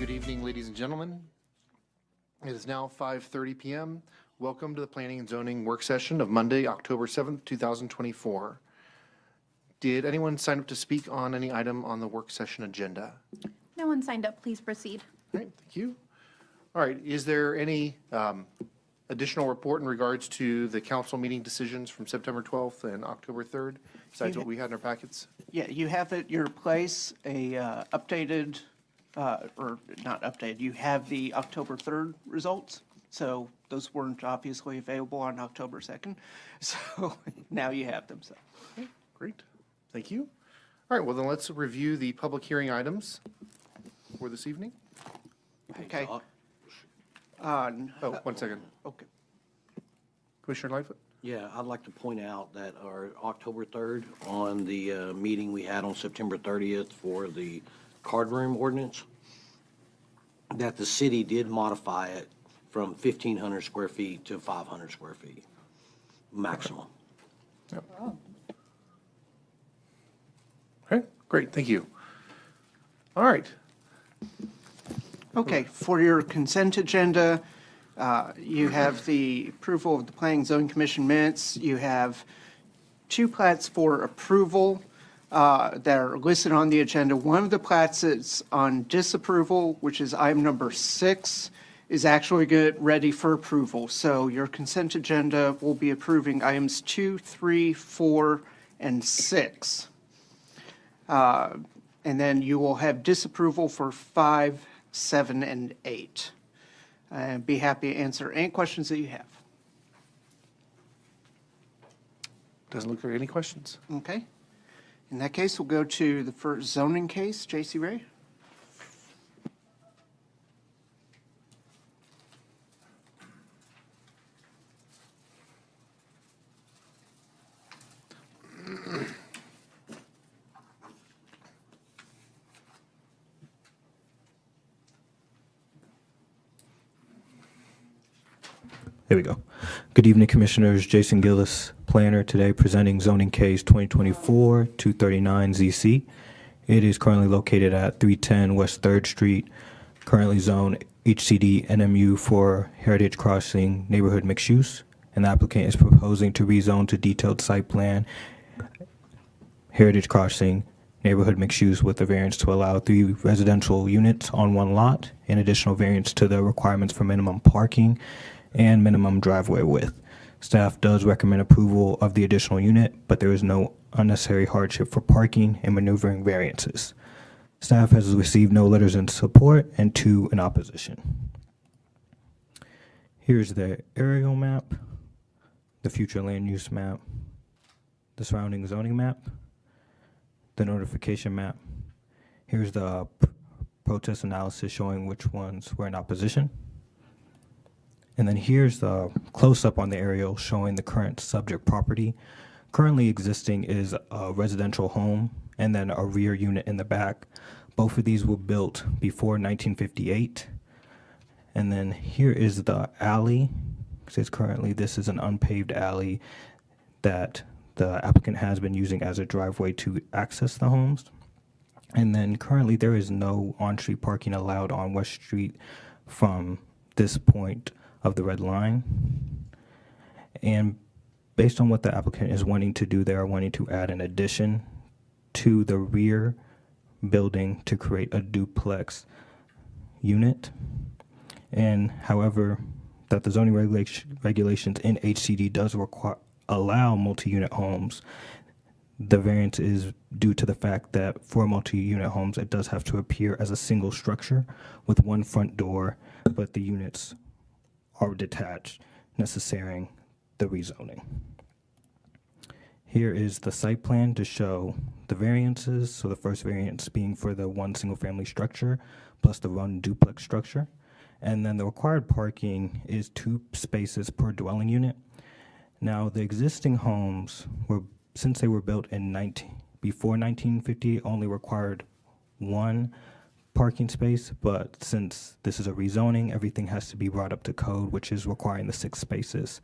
Good evening, ladies and gentlemen. It is now 5:30 p.m. Welcome to the Planning and Zoning Work Session of Monday, October 7th, 2024. Did anyone sign up to speak on any item on the work session agenda? No one signed up. Please proceed. All right, thank you. All right, is there any additional report in regards to the council meeting decisions from September 12th and October 3rd, besides what we had in our packets? Yeah, you have at your place a updated, or not updated, you have the October 3rd results. So those weren't obviously available on October 2nd. So now you have them. So Okay, great, thank you. All right, well then let's review the public hearing items for this evening. Okay. Oh, 1 second. Okay. Commissioner Lightfoot? Yeah, I'd like to point out that our October 3rd, on the meeting we had on September 30th for the card room ordinance, that the city did modify it from 1,500 square feet to 500 square feet maximum. Yep. Okay, great, thank you. All right. Okay, for your consent agenda, you have the approval of the Planning and Zoning Commission minutes. You have two plats for approval that are listed on the agenda. One of the plats is on disapproval, which is item number 6, is actually get ready for approval. So your consent agenda will be approving items 2, 3, 4, and 6. And then you will have disapproval for 5, 7, and 8. And be happy to answer any questions that you have. Doesn't look like any questions. Okay. In that case, we'll go to the first zoning case. J.C. Ray? There we go. Good evening, Commissioners. Jason Gillis, planner, today presenting zoning case 2024-239ZC. It is currently located at 310 West 3rd Street, currently zoned HCD NMU for Heritage Crossing neighborhood mixed use, and the applicant is proposing to rezone to detailed site plan Heritage Crossing neighborhood mixed use with a variance to allow 3 residential units on 1 lot, and additional variance to the requirements for minimum parking and minimum driveway width. Staff does recommend approval of the additional unit, but there is no unnecessary hardship for parking and maneuvering variances. Staff has received no letters in support and 2 in opposition. Here's the aerial map, the future land use map, the surrounding zoning map, the notification map. Here's the protest analysis showing which ones were in opposition. And then here's the close-up on the aerial showing the current subject property. Currently existing is a residential home and then a rear unit in the back. Both of these were built before 1958. And then here is the alley. It says currently this is an unpaved alley that the applicant has been using as a driveway to access the homes. And then currently there is no on-street parking allowed on West Street from this point of the red line. And based on what the applicant is wanting to do, they are wanting to add an addition to the rear building to create a duplex unit. And however, that the zoning regulations in HCD does allow multi-unit homes, the variance is due to the fact that for multi-unit homes, it does have to appear as a single structure with 1 front door, but the units are detached, necessitating the rezoning. Here is the site plan to show the variances. So the first variance being for the 1 single family structure plus the 1 duplex structure. And then the required parking is 2 spaces per dwelling unit. Now the existing homes were, since they were built in before 1950, only required 1 parking space, but since this is a rezoning, everything has to be brought up to code, which is requiring the 6 spaces.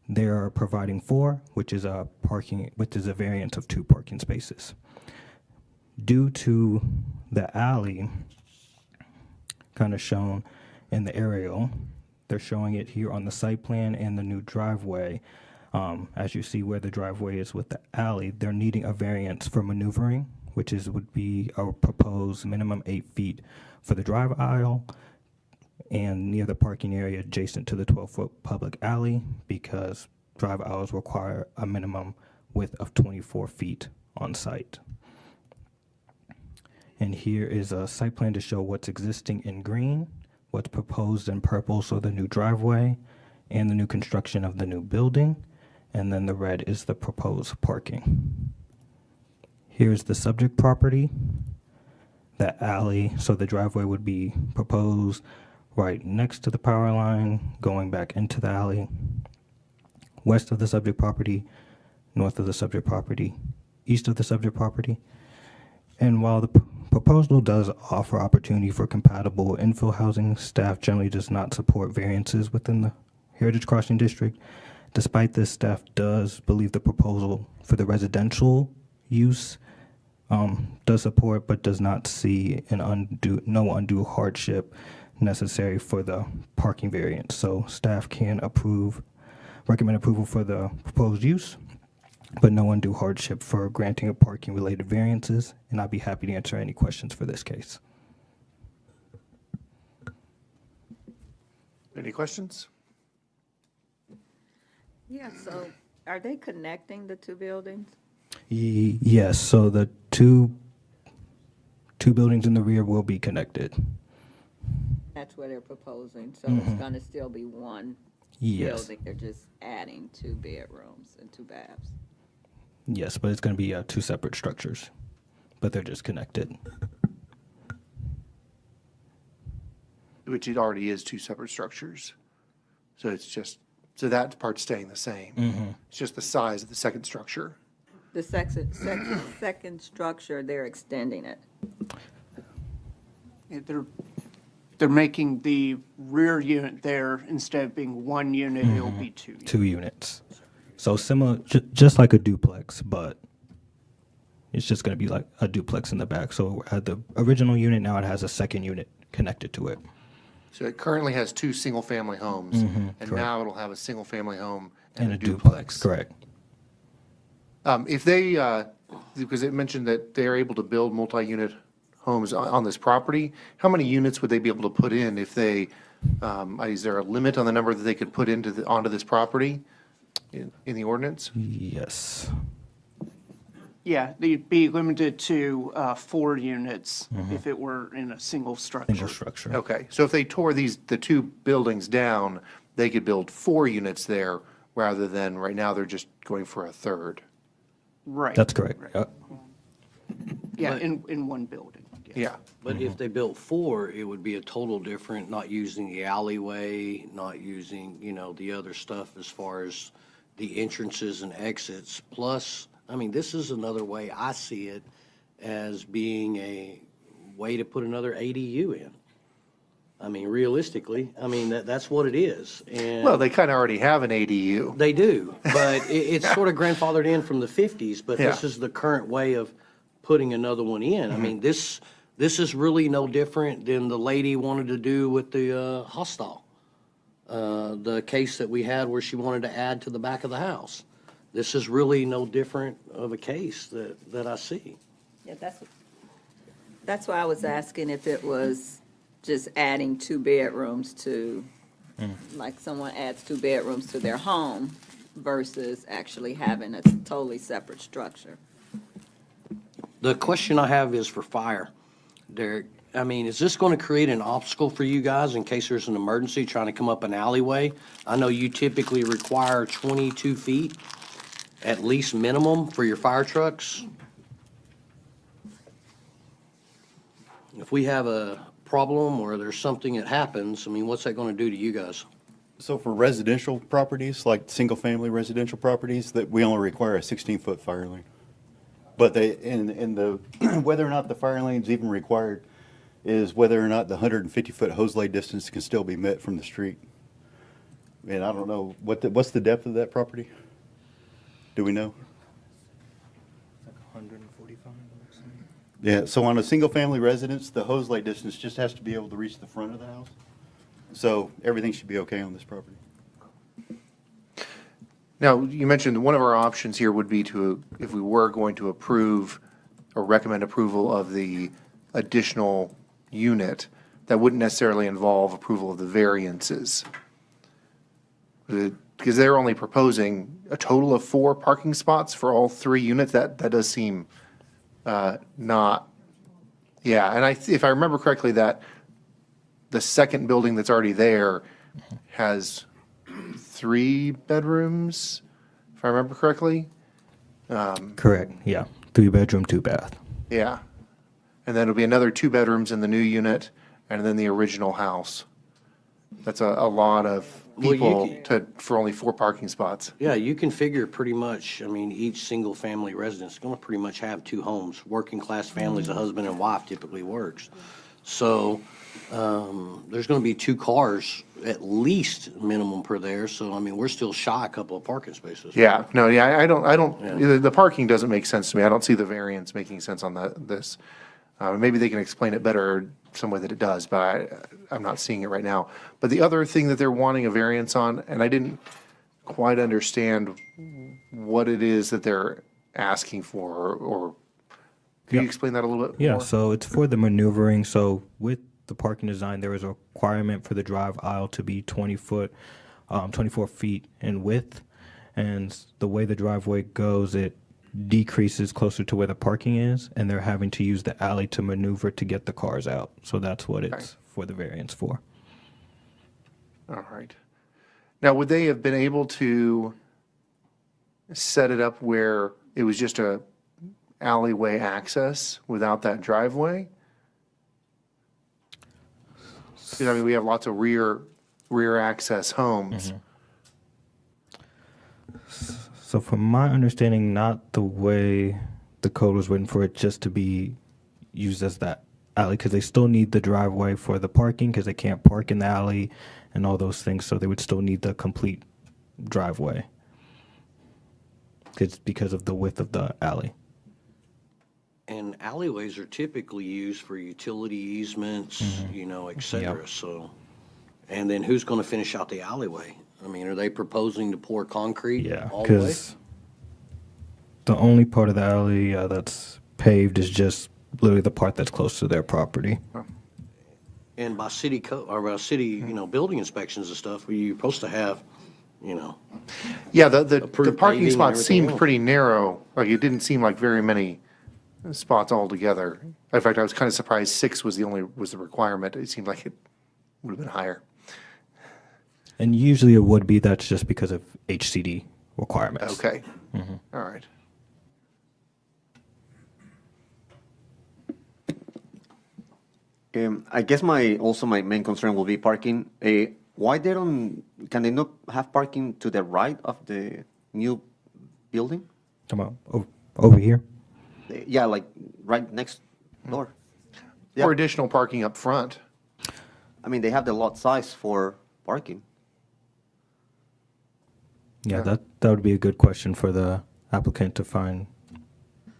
They are providing 4, which is a variance of 2 parking spaces. Due to the alley kind of shown in the aerial. They're showing it here on the site plan and the new driveway. As you see where the driveway is with the alley, they're needing a variance for maneuvering, which would be a proposed minimum 8 feet for the drive aisle and near the parking area adjacent to the 12-foot public alley, because drive aisles require a minimum width of 24 feet on site. And here is a site plan to show what's existing in green, what's proposed in purple, so the new driveway and the new construction of the new building, and then the red is the proposed parking. Here's the subject property, that alley, so the driveway would be proposed right next to the power line, going back into the alley, west of the subject property, north of the subject property, east of the subject property. And while the proposal does offer opportunity for compatible infill housing, staff generally does not support variances within the Heritage Crossing District. Despite this, staff does believe the proposal for the residential use does support, but does not see no undue hardship necessary for the parking variance. So staff can recommend approval for the proposed use, but no undue hardship for granting of parking-related variances, and I'd be happy to answer any questions for this case. Any questions? Yeah, so are they connecting the two buildings? Yes, so the two buildings in the rear will be connected. That's what they're proposing, so it's gonna still be one Yes. building. They're just adding 2 bedrooms and 2 baths. Yes, but it's going to be 2 separate structures, but they're just connected. Which it already is 2 separate structures. So so that part's staying the same. It's just the size of the second structure. The second structure, they're extending it. Yeah, they're making the rear unit there, instead of being 1 unit, it'll be 2 units. 2 units. So similar, just like a duplex, but it's just going to be like a duplex in the back. So at the original unit, now it has a second unit connected to it. So it currently has 2 single-family homes, and correct. now it'll have a single-family home And and a duplex. duplex, correct. If they, because it mentioned that they're able to build multi-unit homes on this property, how many units would they be able to put in if they, is there a limit on the number that they could put onto this property in the ordinance? Yes. Yeah, they'd be limited to 4 units if it were in a single structure. Single structure. Okay, so if they tore the 2 buildings down, they could build 4 units there, rather than, right now, they're just going for a third. Right. That's correct. Yeah, But- in one building. Yeah. But if they built 4, it would be a total different, not using the alleyway, not using, the other stuff as far as the entrances and exits. Plus, I mean, this is another way I see it as being a way to put another ADU in. I mean, realistically, that's what it is. And Well, they kind of already have an ADU. they do, but it's sort of grandfathered in from the 50s, but this Yeah. is the current way of putting another one in. I mean, this is really no different than the lady wanted to do with the hostel. The case that we had where she wanted to add to the back of the house. This is really no different of a case that I see. Yeah, that's why I was asking if it was just adding 2 bedrooms to, like someone adds 2 bedrooms to their home versus actually having a totally separate structure. The question I have is for fire. Derek, is this going to create an obstacle for you guys in case there's an emergency trying to come up an alleyway? I know you typically require 22 feet, at least minimum, for your fire trucks. If we have a problem or there's something that happens, what's that going to do to you guys? So for residential properties, like single-family residential properties, that we only require a 16-foot fire lane. But whether or not the fire lane's even required is whether or not the 150-foot hose lay distance can still be met from the street. And I don't know, what's the depth of that property? Do we know? Like 145. Yeah, so on a single-family residence, the hose light distance just has to be able to reach the front of the house. So everything should be okay on this property. Now, you mentioned one of our options here would be to, if we were going to approve or recommend approval of the additional unit, that wouldn't necessarily involve approval of the variances. Because they're only proposing a total of 4 parking spots for all 3 units. That does seem not, yeah. And if I remember correctly, that the second building that's already there has 3 bedrooms, if I remember correctly. Correct, yeah. 3-bedroom, 2-bath. Yeah. And then it'll be another 2 bedrooms in the new unit, and then the original house. That's a lot of Well, people for only 4 parking spots. Yeah, you can figure pretty much, I mean, each single-family residence is going to pretty much have 2 homes. Working-class families, a husband and wife typically works. So there's going to be 2 cars at least minimum per there. So, I mean, we're still shy a couple of parking spaces. Yeah, no, yeah, I don't, Yeah. the parking doesn't make sense to me. I don't see the variance making sense on this. Maybe they can explain it better some way that it does, but I'm not seeing it right now. But the other thing that they're wanting a variance on, and I didn't quite understand what it is that they're asking for, or can you Yeah. explain that a little bit Yeah, more? so it's for the maneuvering. So with the parking design, there is a requirement for the drive aisle to be 24 feet in width. And the way the driveway goes, it decreases closer to where the parking is, and they're having to use the alley to maneuver to get the cars out. So that's what it's for the variance for. All right. Now, would they have been able to set it up where it was just a alleyway access without that driveway? 'Cause, I mean, we have lots of rear access homes. So from my understanding, not the way the code was written for it just to be used as that alley, because they still need the driveway for the parking, because they can't park in the alley and all those things. So they would still need the complete driveway. It's because of the width of the alley. And alleyways are typically used for utility easements, you know, et cetera. Yep. So, and then who's going to finish out the alleyway? I mean, are they proposing to pour concrete Yeah, all the way? because the only part of the alley that's paved is just literally the part that's close to their property. And by city code, or by city, you know, building inspections and stuff, you're supposed to have, you know, Yeah, the Approved parking paving and spots everything seemed else. pretty narrow. Like, it didn't seem like very many spots altogether. In fact, I was kind of surprised 6 was the requirement. It seemed like it would have been higher. And usually it would be, that's just because of HCD requirements. Okay. All right. I guess my main concern will be parking. Why can they not have parking to the right of the new building? Come on, over here. Yeah, like right next door. Or Yeah. additional parking up front. I mean, they have the lot size for parking. Yeah, that would be a good question for the applicant to find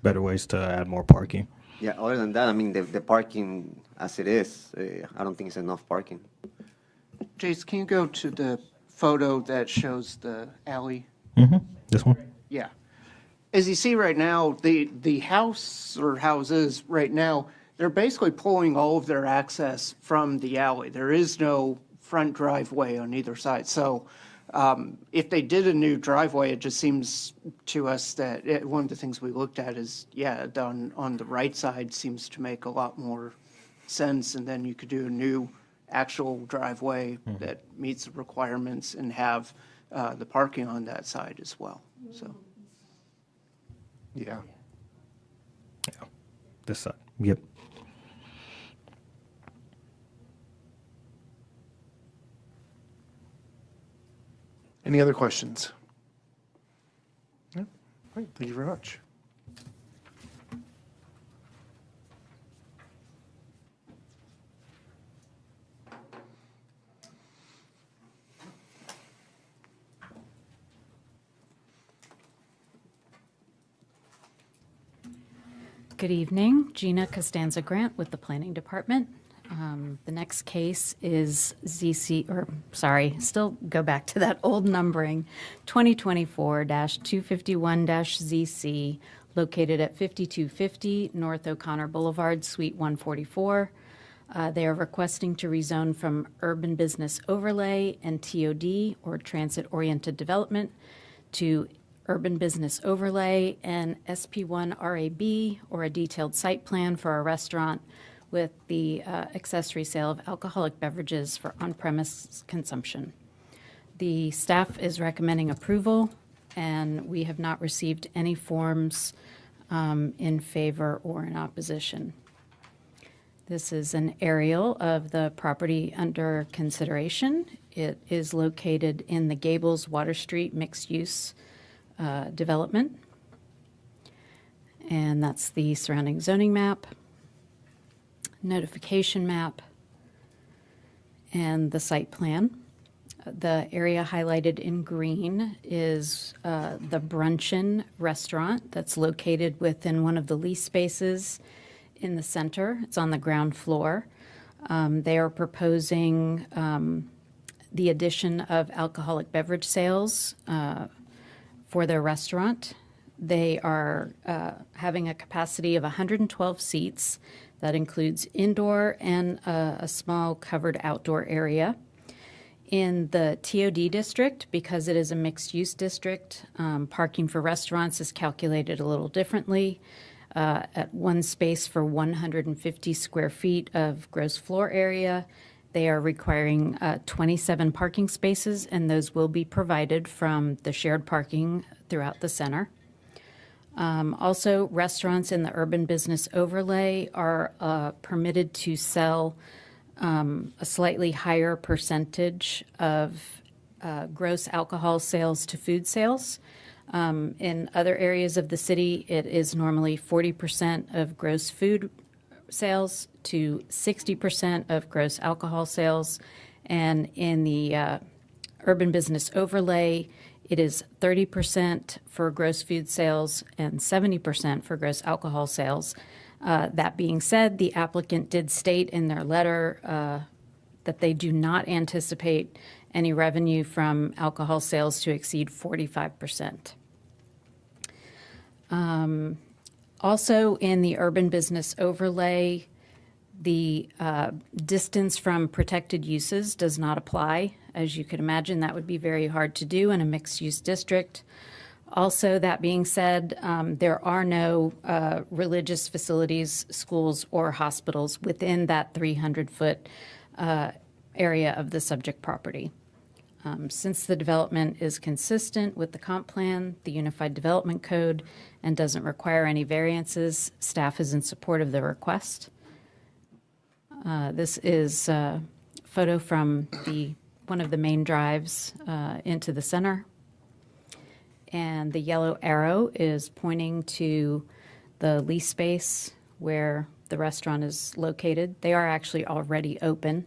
better ways to add more parking. Yeah, other than that, I mean, the parking as it is, I don't think it's enough parking. Jace, can you go to the photo that shows the alley? This one? Yeah. As you see right now, the house or houses right now, they're basically pulling all of their access from the alley. There is no front driveway on either side. So if they did a new driveway, it just seems to us that one of the things we looked at is, yeah, on the right side seems to make a lot more sense. And then you could do a new actual driveway that meets the requirements and have the parking on that side as well, so. Yeah. This side. Yep. Any other questions? No? All right, thank you very much. Good evening, Gina Costanza Grant with the Planning Department. The next case is still go back to that old numbering, 2024-251-ZC, located at 5250 North O'Connor Boulevard, Suite 144. They are requesting to rezone from urban business overlay and TOD, or transit-oriented development, to urban business overlay and SP1 RAB, or a detailed site plan for a restaurant with the accessory sale of alcoholic beverages for on-premise consumption. The staff is recommending approval, and we have not received any forms in favor or in opposition. This is an aerial of the property under consideration. It is located in the Gables Water Street mixed-use development. And that's the surrounding zoning map, notification map, and the site plan. The area highlighted in green is the Brunchin restaurant that's located within one of the lease spaces in the center. It's on the ground floor. They are proposing the addition of alcoholic beverage sales for their restaurant. They are having a capacity of 112 seats. That includes indoor and a small covered outdoor area. In the TOD district, because it is a mixed-use district, parking for restaurants is calculated a little differently. At one space for 150 square feet of gross floor area, they are requiring 27 parking spaces, and those will be provided from the shared parking throughout the center. Also, restaurants in the urban business overlay are permitted to sell a slightly higher percentage of gross alcohol sales to food sales. In other areas of the city, it is normally 40% of gross food sales to 60% of gross alcohol sales. And in the urban business overlay, it is 30% for gross food sales and 70% for gross alcohol sales. That being said, the applicant did state in their letter that they do not anticipate any revenue from alcohol sales to exceed 45%. Also, in the urban business overlay, the distance from protected uses does not apply. As you could imagine, that would be very hard to do in a mixed-use district. Also, that being said, there are no religious facilities, schools, or hospitals within that 300-foot area of the subject property. Since the development is consistent with the comp plan, the Unified Development Code, and doesn't require any variances, staff is in support of the request. This is a photo from one of the main drives into the center. And the yellow arrow is pointing to the lease space where the restaurant is located. They are actually already open.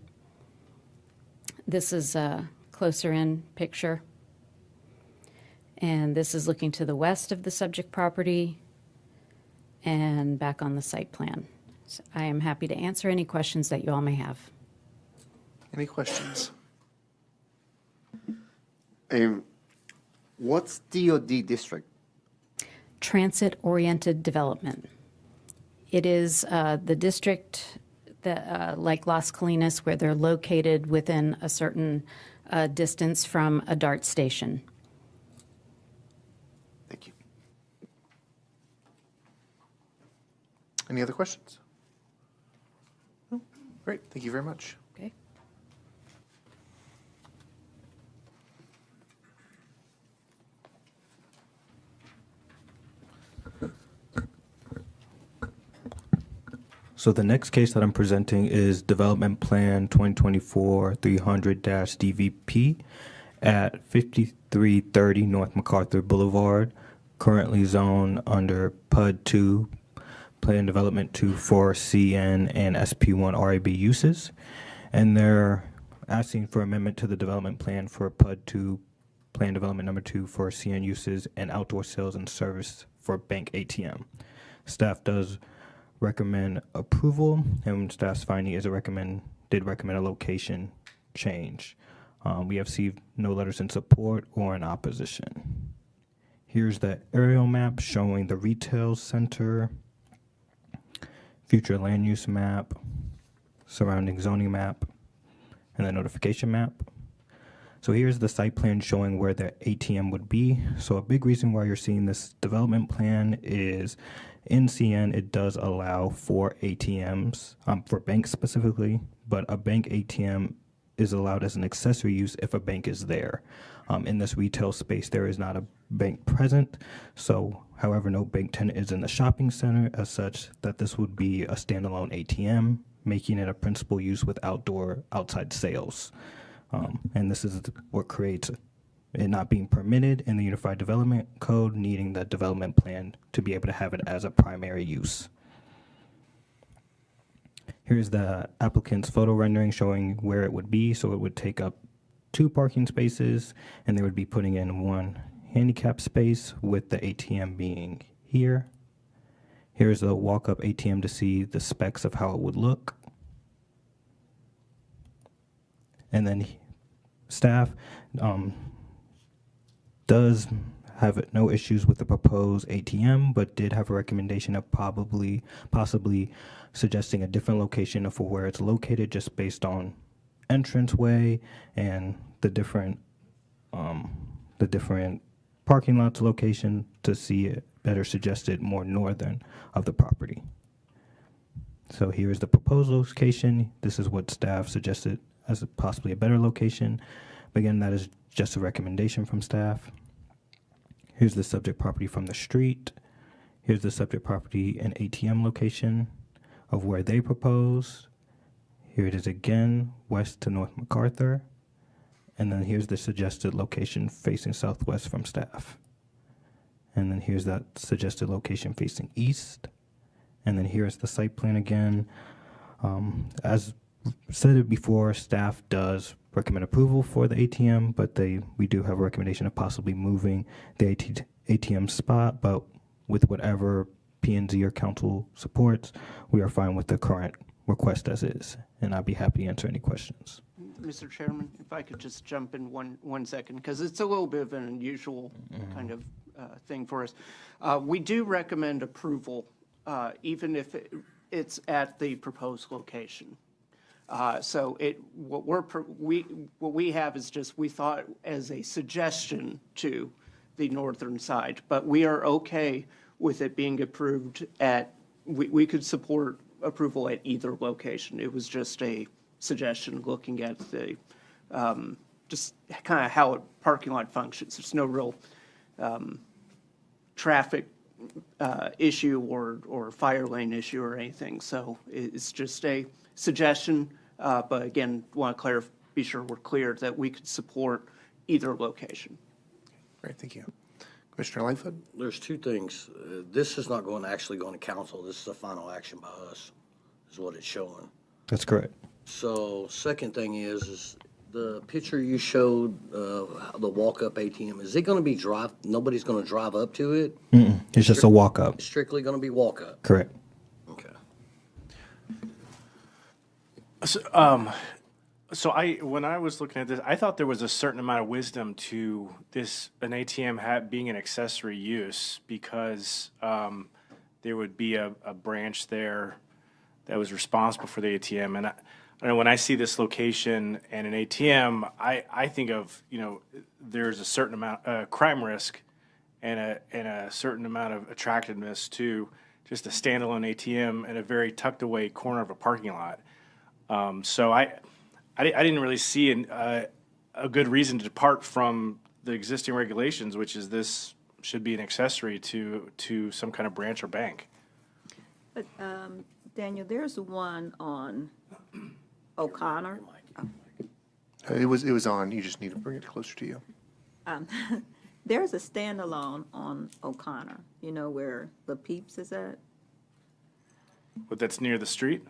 This is a closer in picture. And this is looking to the west of the subject property and back on the site plan. So I am happy to answer any questions that you all may have. Any questions? What's TOD district? Transit-oriented development. It is the district that, like Las Colinas, where they're located within a certain distance from a DART station. Thank you. Any other questions? No? Great, thank you very much. Okay. So the next case that I'm presenting is Development Plan 2024-300-DVP at 5330 North MacArthur Boulevard, currently zoned under PUD 2, Plan Development 2 for CN and SP1 RAB uses. And they're asking for amendment to the development plan for PUD 2, Plan Development Number 2 for CN uses and outdoor sales and service for bank ATM. Staff does recommend approval, and staff's finding is did recommend a location change. We have received no letters in support or in opposition. Here's the aerial map showing the retail center, future land use map, surrounding zoning map, and the notification map. So here's the site plan showing where the ATM would be. So a big reason why you're seeing this development plan is in CN, it does allow for ATMs, for banks specifically, but a bank ATM is allowed as an accessory use if a bank is there. In this retail space, there is not a bank present. So, however, no bank tenant is in the shopping center as such that this would be a standalone ATM, making it a principal use with outside sales. And this is what creates it not being permitted in the Unified Development Code, needing the development plan to be able to have it as a primary use. Here's the applicant's photo rendering showing where it would be. So it would take up 2 parking spaces, and they would be putting in 1 handicap space with the ATM being here. Here's a walk-up ATM to see the specs of how it would look. And then staff does have no issues with the proposed ATM, but did have a recommendation of possibly suggesting a different location for where it's located, just based on entranceway and the different parking lots location, to see it better suggested more northern of the property. So here's the proposed location. This is what staff suggested as possibly a better location. But again, that is just a recommendation from staff. Here's the subject property from the street. Here's the subject property and ATM location of where they propose. Here it is again, west to North MacArthur. And then here's the suggested location facing southwest from staff. And then here's that suggested location facing east. And then here's the site plan again. As said it before, staff does recommend approval for the ATM, but we do have a recommendation of possibly moving the ATM spot, but with whatever P&Z or council supports, we are fine with the current request as is, and I'd be happy to answer any questions. Mr. Chairman, if I could just jump in one second, because it's a little bit of an unusual kind of thing for us. We do recommend approval, even if it's at the proposed location. So what we have is just, we thought as a suggestion to the northern side, but we are okay with it being approved at, we could support approval at either location. It was just a suggestion looking at the, just kind of how a parking lot functions. There's no real traffic issue or fire lane issue or anything. So it's just a suggestion, but again, want to be sure we're clear that we could support either location. Great, thank you. Commissioner Lightfoot? There's 2 things. This is not actually going to council. This is a final action by us, is what it's showing. That's correct. So second thing is the picture you showed, the walk-up ATM, is it going to be nobody's going to drive up to it? It's just a walk-up. It's strictly going to be walk-up? Correct. Okay. So when I was looking at this, I thought there was a certain amount of wisdom to an ATM being an accessory use, because there would be a branch there that was responsible for the ATM. And I know when I see this location and an ATM, I think of, there's a certain amount crime risk and a certain amount of attractiveness to just a standalone ATM in a very tucked away corner of a parking lot. So I didn't really see a good reason to depart from the existing regulations, which is this should be an accessory to some kind of branch or bank. But, Daniel, there's one on O'Connor. It was on, you just need to bring it closer to you. There's a standalone on O'Connor, where the Peeps is at? But that's near the street?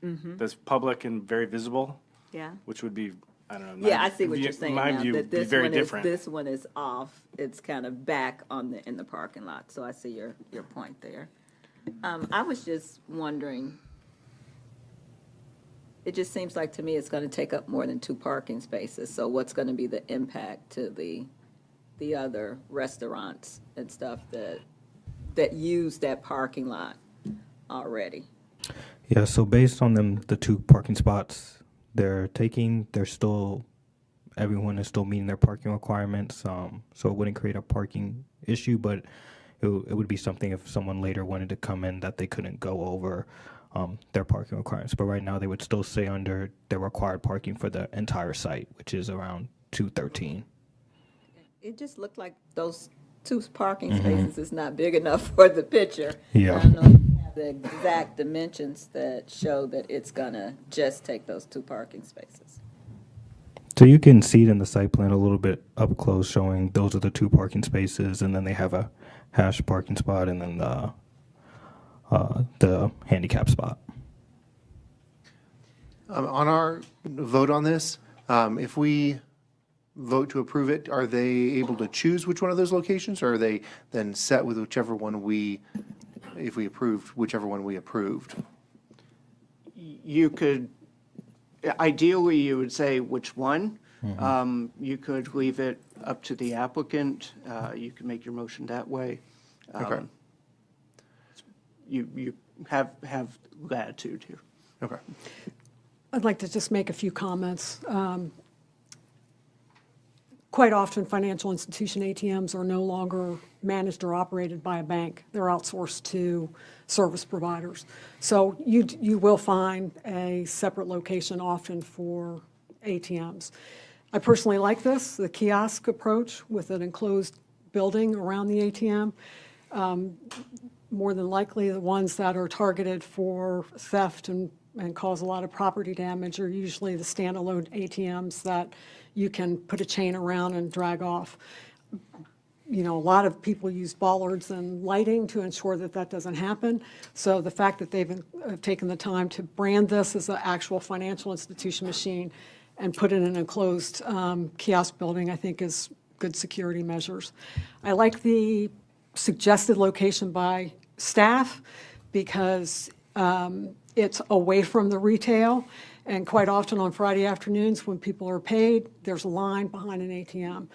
That's public and very visible, Yeah. which would be, I don't know. Yeah, I see what you're saying My now, view that would be this very one different. this one is off. It's kind of back in the parking lot, so I see your point there. I was just wondering, it just seems like to me it's gonna take up more than 2 parking spaces, so what's gonna be the impact to the other restaurants and stuff that use that parking lot already? Yeah, so based on the 2 parking spots everyone is still meeting their parking requirements. So it wouldn't create a parking issue, but it would be something if someone later wanted to come in that they couldn't go over their parking requirements. But right now they would still stay under their required parking for the entire site, which is around 213. It just looked like those 2 parking spaces is not big enough for the picture. Yeah. I don't know if you have the exact dimensions that show that it's gonna just take those 2 parking spaces. So you can see it in the site plan a little bit up close, showing those are the 2 parking spaces, and then they have a hash parking spot, and then the handicap spot. On our vote on this, if we vote to approve it, are they able to choose which one of those locations, or are they then set with whichever one if we approved, whichever one we approved? You could, ideally, you would say which one. You could leave it up to the applicant. You could make your motion that way. Okay. You have latitude here. Okay. I'd like to just make a few comments. Quite often, financial institution ATMs are no longer managed or operated by a bank. They're outsourced to service providers. So you will find a separate location often for ATMs. I personally like this, the kiosk approach with an enclosed building around the ATM. More than likely, the ones that are targeted for theft and cause a lot of property damage are usually the standalone ATMs that you can put a chain around and drag off. You know, a lot of people use bollards and lighting to ensure that that doesn't happen. So the fact that they've taken the time to brand this as an actual financial institution machine and put it in an enclosed kiosk building, I think is good security measures. I like the suggested location by staff because it's away from the retail, and quite often on Friday afternoons when people are paid, there's a line behind an ATM,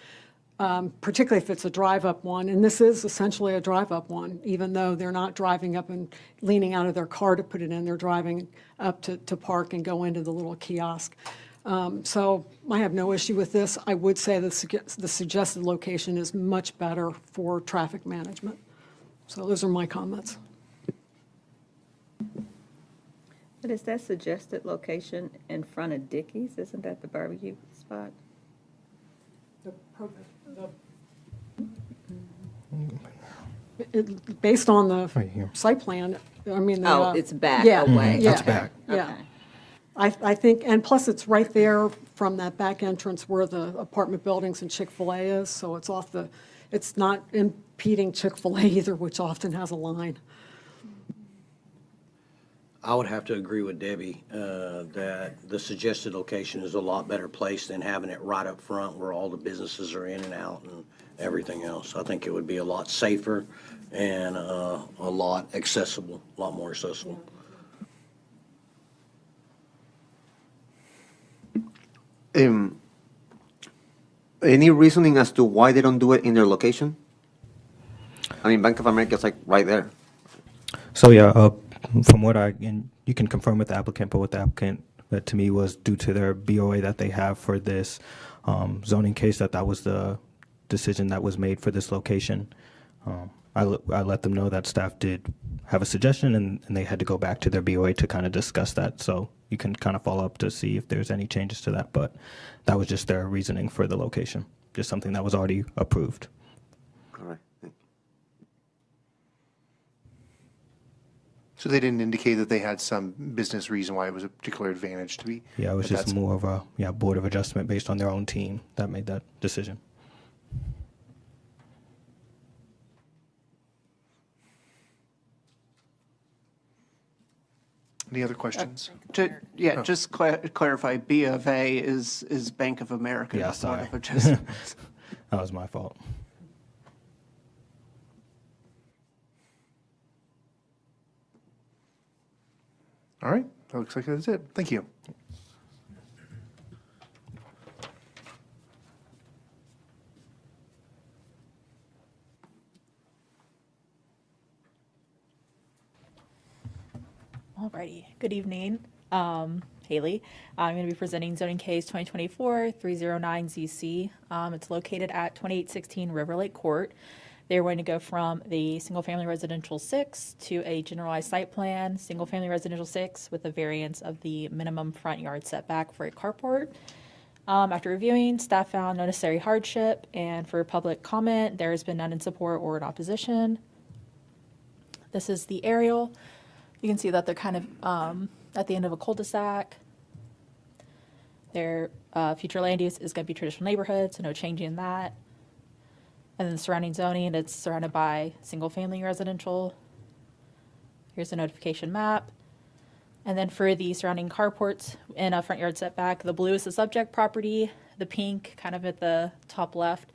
particularly if it's a drive-up one, and this is essentially a drive-up one, even though they're not driving up and leaning out of their car to put it in, they're driving up to park and go into the little kiosk. So I have no issue with this. I would say the suggested location is much better for traffic management. So those are my comments. But is that suggested location in front of Dickey's? Isn't that the barbecue spot? Based on the Right here. site plan, I mean. Oh, it's back yeah, away. yeah, That's back. Yeah. Okay. I think, and plus it's right there from that back entrance where the apartment buildings and Chick-fil-A is, so it's not impeding Chick-fil-A either, which often has a line. I would have to agree with Debbie that the suggested location is a lot better place than having it right up front where all the businesses are in and out and everything else. I think it would be a lot safer and a lot more accessible. Any reasoning as to why they don't do it in their location? I mean, Bank of America is like right there. So yeah, from and you can confirm with the applicant, but what the applicant to me was due to their BOA that they have for this zoning case, that was the decision that was made for this location. I let them know that staff did have a suggestion, and they had to go back to their BOA to kind of discuss that. So you can kind of follow up to see if there's any changes to that, but that was just their reasoning for the location, just something that was already approved. All right. Thank you. So they didn't indicate that they had some business reason why it was a particular advantage to be? Yeah, it was but just that's- more of a board of adjustment based on their own team that made that decision. Any other questions? Just clarify, B of A is Bank of America. Yeah, not sorry. Board of Adjustment. That was my fault. All right, that looks like that's it. Thank you. Alrighty, good evening. Haley. I'm going to be presenting zoning case 2024-309ZC. It's located at 2816 River Lake Court. They're going to go from the single-family residential 6 to a generalized site plan, single-family residential 6 with a variance of the minimum front yard setback for a carport. After reviewing, staff found no necessary hardship, and for public comment, there has been none in support or in opposition. This is the aerial. You can see that they're kind of at the end of a cul-de-sac. Their future land use is going to be traditional neighborhood, so no changing in that. And then the surrounding zoning, it's surrounded by single-family residential. Here's the notification map. And then for the surrounding carports and a front yard setback, the blue is the subject property. The pink, kind of at the top left,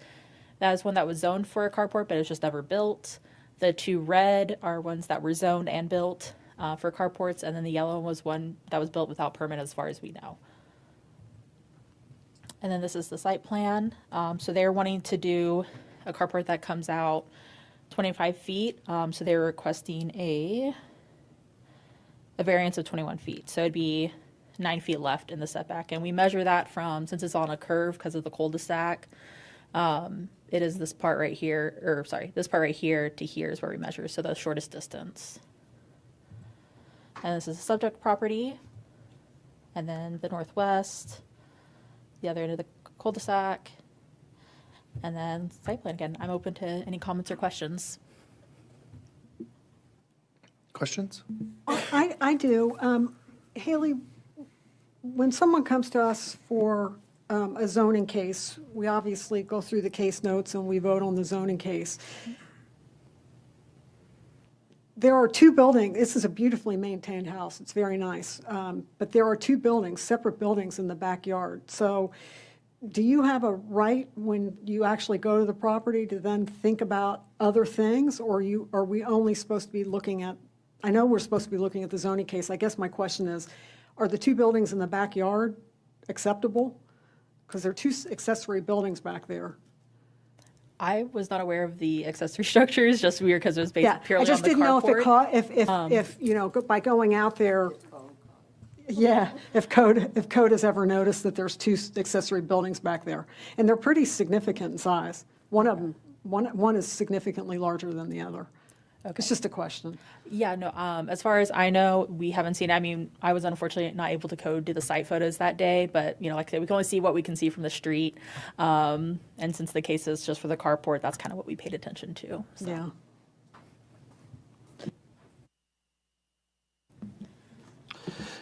that is one that was zoned for a carport, but it was just never built. The two red are ones that were zoned and built for carports, and then the yellow was one that was built without permit as far as we know. And then this is the site plan. So they're wanting to do a carport that comes out 25 feet. So they're requesting a variance of 21 feet. So it'd be 9 feet left in the setback. And we measure that from, since it's on a curve because of the cul-de-sac, it is this part right here, or sorry, this part right here to here is where we measure. So the shortest distance. And this is the subject property. And then the northwest, the other end of the cul-de-sac, and then site plan again. I'm open to any comments or questions. Questions? I do. Haley, when someone comes to us for a zoning case, we obviously go through the case notes and we vote on the zoning case. There are two buildings. This is a beautifully maintained house. It's very nice. But there are two buildings, separate buildings in the backyard. So do you have a right when you actually go to the property to then think about other things? Or are we only supposed to be looking at, I know we're supposed to be looking at the zoning case. I guess my question is, are the two buildings in the backyard acceptable? Because there are two accessory buildings back there. I was not aware of the accessory structures, just weird because it was based Yeah, purely I just on the didn't know carport. if you know, by going out there, yeah, if code has ever noticed that there's two accessory buildings back there. And they're pretty significant in size. One of them, one is significantly larger than the other. It's just a question. Yeah, no, as far as I know, we haven't seen, I mean, I was unfortunately not able to do the site photos that day, but, you know, like I said, we can only see what we can see from the street. And since the case is just for the carport, that's kind of what we paid attention to. So. Yeah.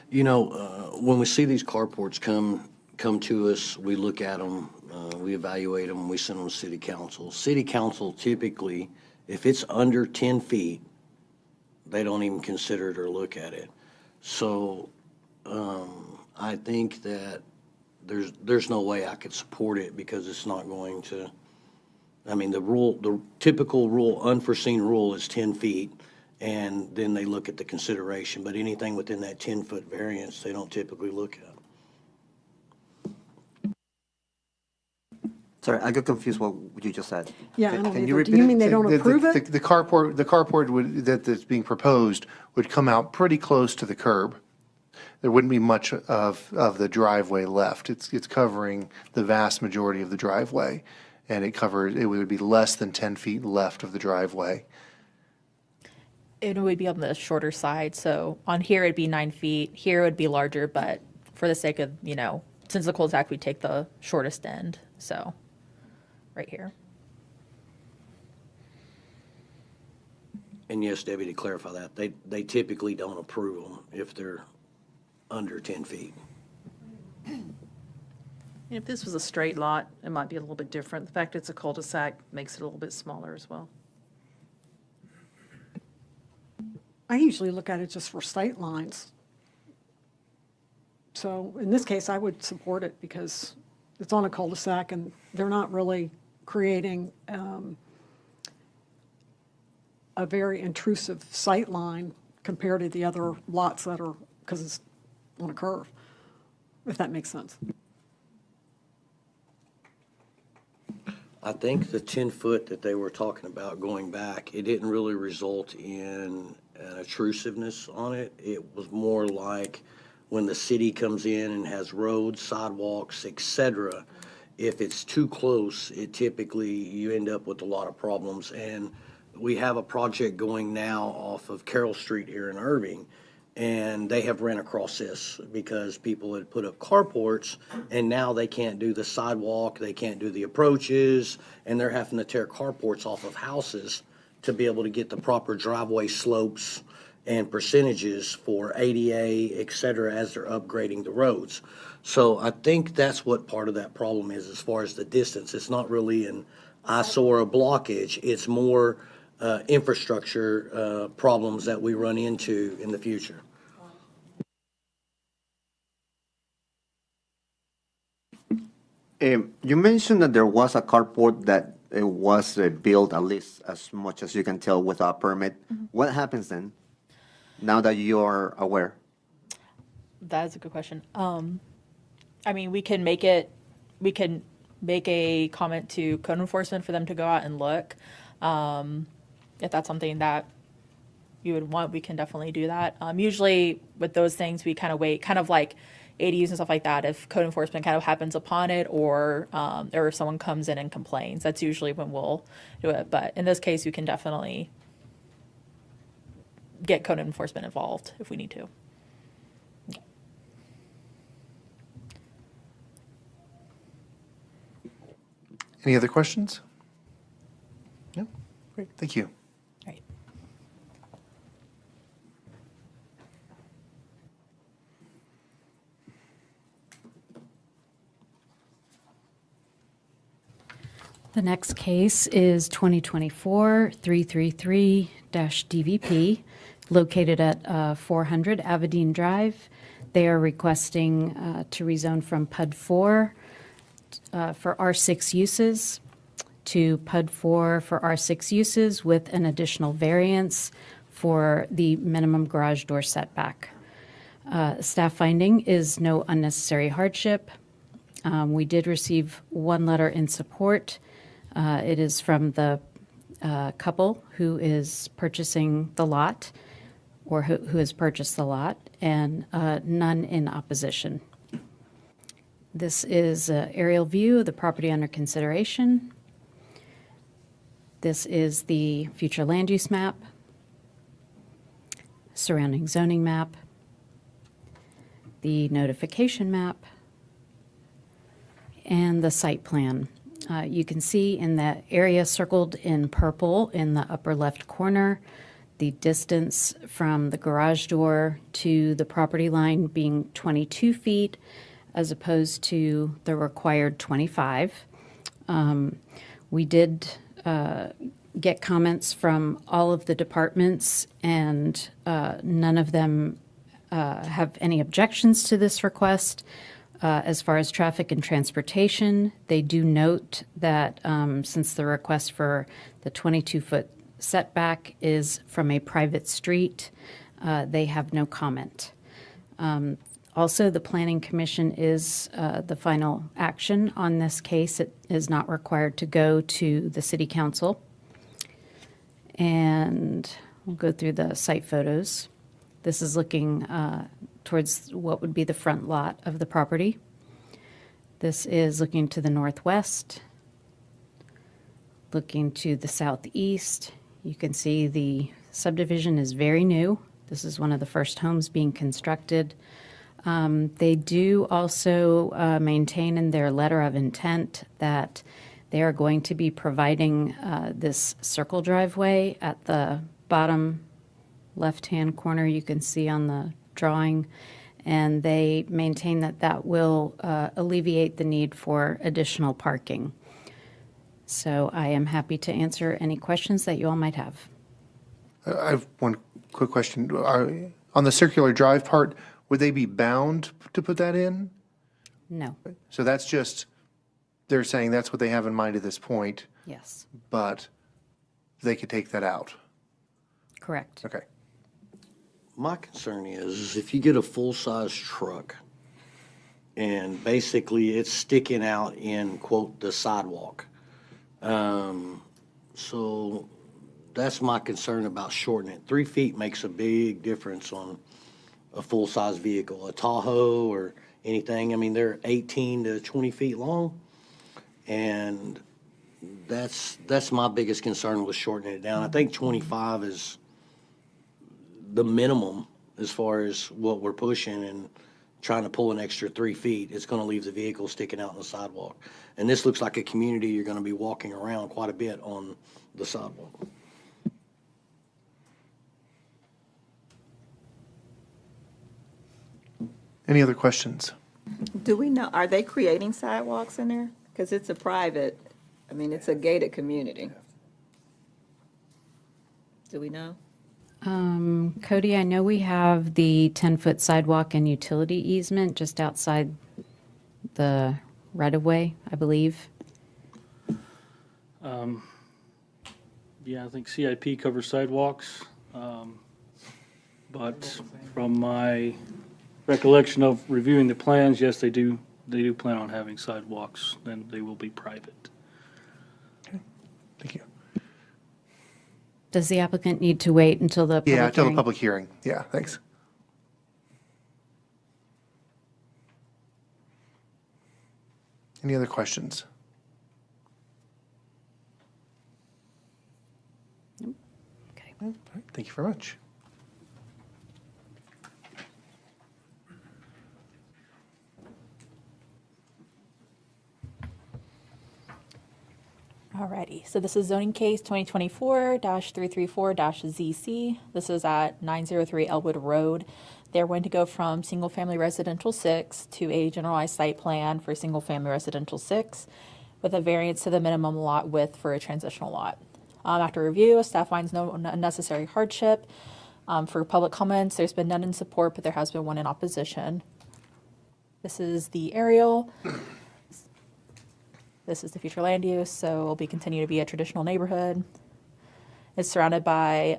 You know, when we see these carports come to us, we look at them, we evaluate them, we send them to city council. City council typically, if it's under 10 feet, they don't even consider it or look at it. So I think that there's no way I could support it because it's not going to, I mean, the typical rule, unforeseen rule is 10 feet, and then they look at the consideration. But anything within that 10-foot variance, they don't typically look at. Sorry, I got confused what you just said. Yeah, Can I don't you either. repeat Do you it? mean they don't approve it? The carport that's being proposed would come out pretty close to the curb. There wouldn't be much of the driveway left. It's covering the vast majority of the driveway, and it would be less than 10 feet left of the driveway. It would be on the shorter side. So on here, it'd be 9 feet. Here it would be larger, but for the sake of, you know, since the cul-de-sac, we take the shortest end. So right here. And yes, Debbie, to clarify that, they typically don't approve them if they're under 10 feet. If this was a straight lot, it might be a little bit different. The fact it's a cul-de-sac makes it a little bit smaller as well. I usually look at it just for sight lines. So in this case, I would support it because it's on a cul-de-sac and they're not really creating a very intrusive sight line compared to the other lots that are because it's on a curve, if that makes sense. I think the 10-foot that they were talking about going back, it didn't really result in an intrusiveness on it. It was more like when the city comes in and has roads, sidewalks, et cetera, if it's too close, it typically, you end up with a lot of problems. And we have a project going now off of Carroll Street here in Irving, and they have ran across this because people had put up carports, and now they can't do the sidewalk, they can't do the approaches, and they're having to tear carports off of houses to be able to get the proper driveway slopes and percentages for ADA, et cetera, as they're upgrading the roads. So I think that's what part of that problem is as far as the distance. It's not really an eyesore or blockage. It's more infrastructure problems that we run into in the future. You mentioned that there was a carport that it was built, at least as much as you can tell, without permit. What happens then, now that you are aware? That is a good question. I mean, we can make a comment to code enforcement for them to go out and look. If that's something that you would want, we can definitely do that. Usually with those things, we kind of wait, kind of like ADUs and stuff like that. If code enforcement kind of happens upon it, or if someone comes in and complains, that's usually when we'll do it. But in this case, we can definitely get code enforcement involved if we need to. Any other questions? No? Great, thank you. Right. The next case is 2024-333-DVP, located at 400 Avadine Drive. They are requesting to rezone from PUD 4 for R6 uses to PUD 4 for R6 uses with an additional variance for the minimum garage door setback. Staff finding is no unnecessary hardship. We did receive one letter in support. It is from the couple who is purchasing the lot, or who has purchased the lot, and none in opposition. This is an aerial view of the property under consideration. This is the future land use map, surrounding zoning map, the notification map, and the site plan. You can see in the area circled in purple in the upper left corner, the distance from the garage door to the property line being 22 feet as opposed to the required 25. We did get comments from all of the departments, and none of them have any objections to this request. As far as traffic and transportation, they do note that since the request for the 22-foot setback is from a private street, they have no comment. Also, the Planning Commission is the final action on this case. It is not required to go to the City Council. And we'll go through the site photos. This is looking towards what would be the front lot of the property. This is looking to the northwest, looking to the southeast. You can see the subdivision is very new. This is one of the first homes being constructed. They do also maintain in their letter of intent that they are going to be providing this circle driveway at the bottom left-hand corner you can see on the drawing, and they maintain that that will alleviate the need for additional parking. So I am happy to answer any questions that you all might have. I have one quick question. On the circular drive part, would they be bound to put that in? No. So that's just, they're saying that's what they have in mind at this point, Yes. but they could take that out. Correct. Okay. My concern is if you get a full-size truck and basically it's sticking out in, quote, the sidewalk. So that's my concern about shortening it. 3 feet makes a big difference on a full-size vehicle, a Tahoe or anything. I mean, they're 18 to 20 feet long. And that's my biggest concern with shortening it down. I think 25 is the minimum as far as what we're pushing, and trying to pull an extra 3 feet, it's going to leave the vehicle sticking out on the sidewalk. And this looks like a community you're going to be walking around quite a bit on the sidewalk. Any other questions? Do we know, are they creating sidewalks in there? Because it's a private, I mean, it's a gated community. Do we know? Cody, I know we have the 10-foot sidewalk and utility easement just outside the right-of-way, I believe. Yeah, I think CIP covers sidewalks. But from my recollection of reviewing the plans, yes, they do plan on having sidewalks, and they will be private. Thank you. Does the applicant need to wait until the public Yeah, till the hearing? public hearing. Yeah, thanks. Any other questions? Okay. All right, thank you very much. Alrighty, so this is zoning case 2024-334-ZC. This is at 903 Elwood Road. They're going to go from single-family residential 6 to a generalized site plan for single-family residential 6 with a variance to the minimum lot width for a transitional lot. After review, staff finds no unnecessary hardship. For public comments, there's been none in support, but there has been one in opposition. This is the aerial. This is the future land use, so it'll be continue to be a traditional neighborhood. It's surrounded by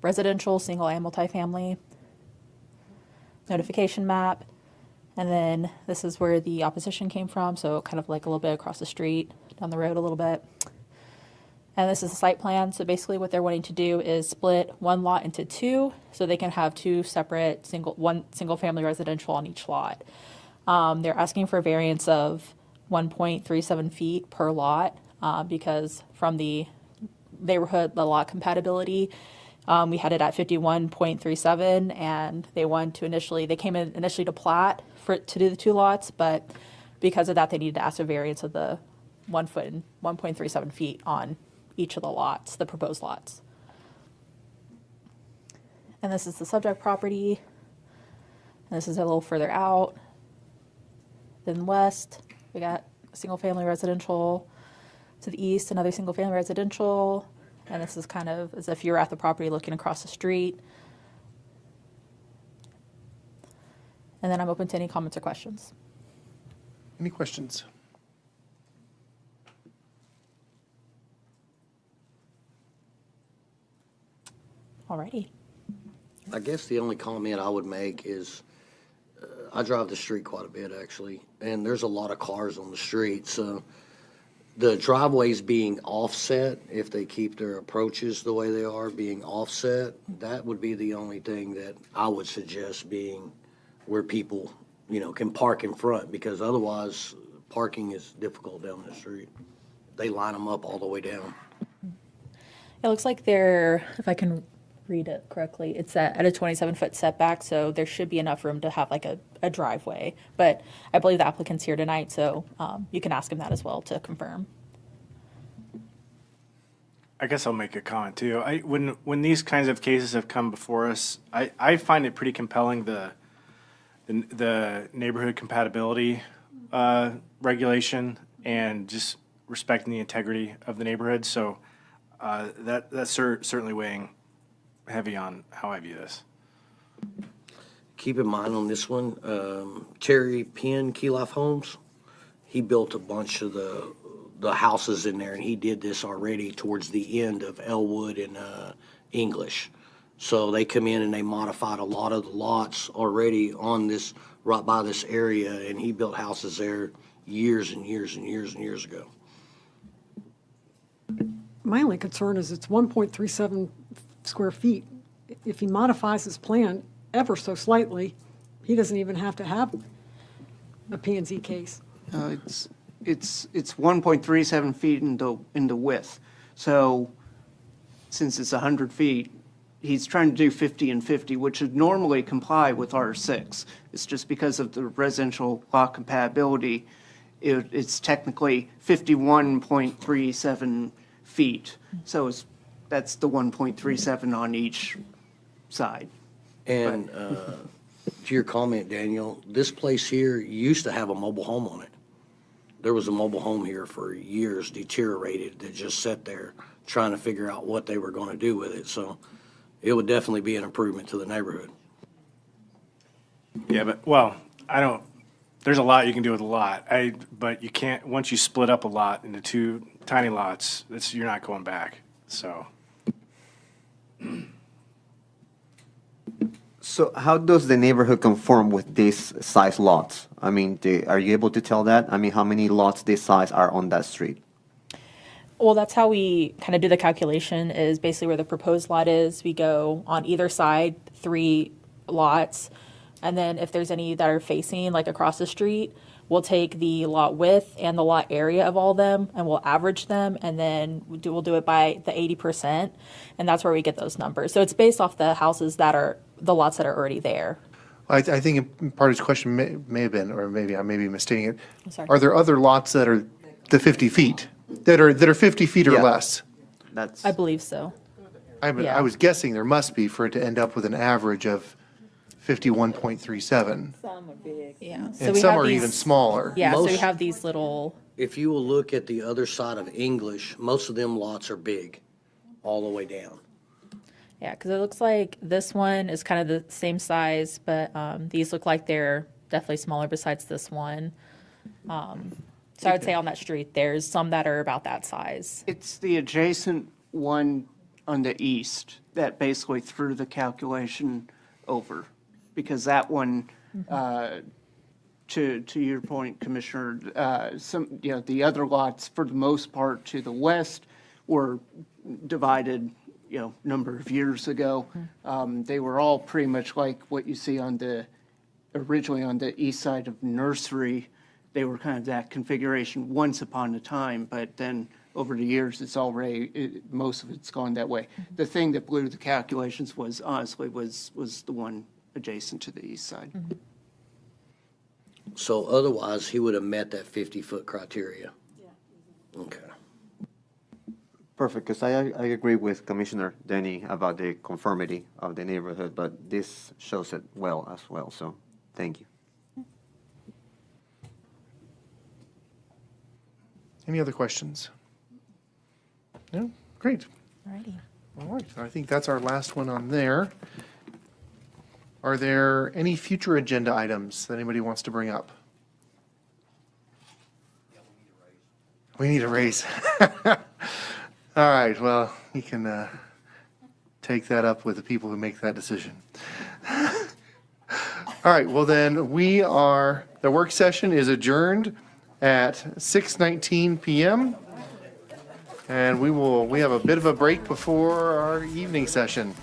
residential, single and multifamily. Notification map. And then this is where the opposition came from, so kind of like a little bit across the street, down the road a little bit. And this is the site plan, so basically what they're wanting to do is split one lot into two, so they can have two separate single family residential on each lot. They're asking for a variance of 1.37 feet per lot, because from the neighborhood, the lot compatibility, we had it at 51.37, and they came in initially to plat to do the two lots, but because of that, they needed to ask a variance of the 1 foot and 1.37 feet on each of the lots, the proposed lots. And this is the subject property, and this is a little further out. Then west, we got single-family residential. To the east, another single-family residential. And this is kind of as if you're at the property looking across the street. And then I'm open to any comments or questions. Any questions? Alrighty. I guess the only comment I would make is, I drive the street quite a bit, actually, and there's a lot of cars on the street, so the driveways being offset, if they keep their approaches the way they are, being offset, that would be the only thing that I would suggest being where people, can park in front, because otherwise, parking is difficult down the street. They line them up all the way down. It looks like they're, if I can read it correctly, it's at a 27-foot setback, so there should be enough room to have like a driveway. But I believe the applicant's here tonight, so you can ask him that as well to confirm. I guess I'll make a comment too. When these kinds of cases have come before us, I find it pretty compelling the neighborhood compatibility regulation and just respecting the integrity of the neighborhood. So that's certainly weighing heavy on how I view this. Keep in mind on this one, Terry Penn, Key Life Homes, he built a bunch of the houses in there, and he did this already towards the end of Elwood and English. So they come in and they modified a lot of the lots already on this, right by this area, and he built houses there years and years and years and years ago. My only concern is it's 1.37 square feet. If he modifies his plan ever so slightly, he doesn't even have to have a P and Z case. It's 1.37 feet in the width. So since it's 100 feet, he's trying to do 50 and 50, which would normally comply with R6. It's just because of the residential lot compatibility, it's technically 51.37 feet. So that's the 1.37 on each side. And to your comment, Daniel, this place here used to have a mobile home on it. There was a mobile home here for years, deteriorated, that just sat there trying to figure out what they were going to do with it. So it would definitely be an improvement to the neighborhood. Yeah, but, well, there's a lot you can do with a lot. But you can't, once you split up a lot into two tiny lots, you're not going back, so. So how does the neighborhood conform with these size lots? I mean, are you able to tell that? I mean, how many lots this size are on that street? Well, that's how we kind of do the calculation, is basically where the proposed lot is. We go on either side, 3 lots. And then if there's any that are facing, like across the street, we'll take the lot width and the lot area of all of them, and we'll average them, and then we'll do it by the 80%, and that's where we get those numbers. So it's based off the houses that are, the lots that are already there. I think part of his question may have been, or maybe I may be misstating it. I'm sorry. Are there other lots that are the 50 feet, that are 50 feet or Yeah. less? That's, I believe so. I Yeah. was guessing there must be for it to end up with an average of 51.37. Some are big. Yeah. So And we some have are these- even smaller. Yeah, so we Most- have these little, If you will look at the other side of English, most of them lots are big, all the way down. yeah, because it looks like this one is kind of the same size, but these look like they're definitely smaller besides this one. So I would say on that street, there's some that are about that size. It's the adjacent one on the east that basically threw the calculation over. Because that one, to your point, Commissioner, the other lots, for the most part, to the west were divided, number of years ago. They were all pretty much like what you see originally on the east side of Nursery. They were kind of that configuration once upon a time, but then over the years, most of it's gone that way. The thing that blew the calculations was the one adjacent to the east side. So otherwise, he would have met that 50-foot criteria. Okay. perfect, because I agree with Commissioner Denny about the conformity of the neighborhood, but this shows it well as well, so thank you. Any other questions? No? Great. Alrighty. All right, I think that's our last one on there. Are there any future agenda items that anybody wants to bring up? We need a raise. All right, well, you can take that up with the people who make that decision. All right, well then, the work session is adjourned at 6:19 PM. And we have a bit of a break before our evening session.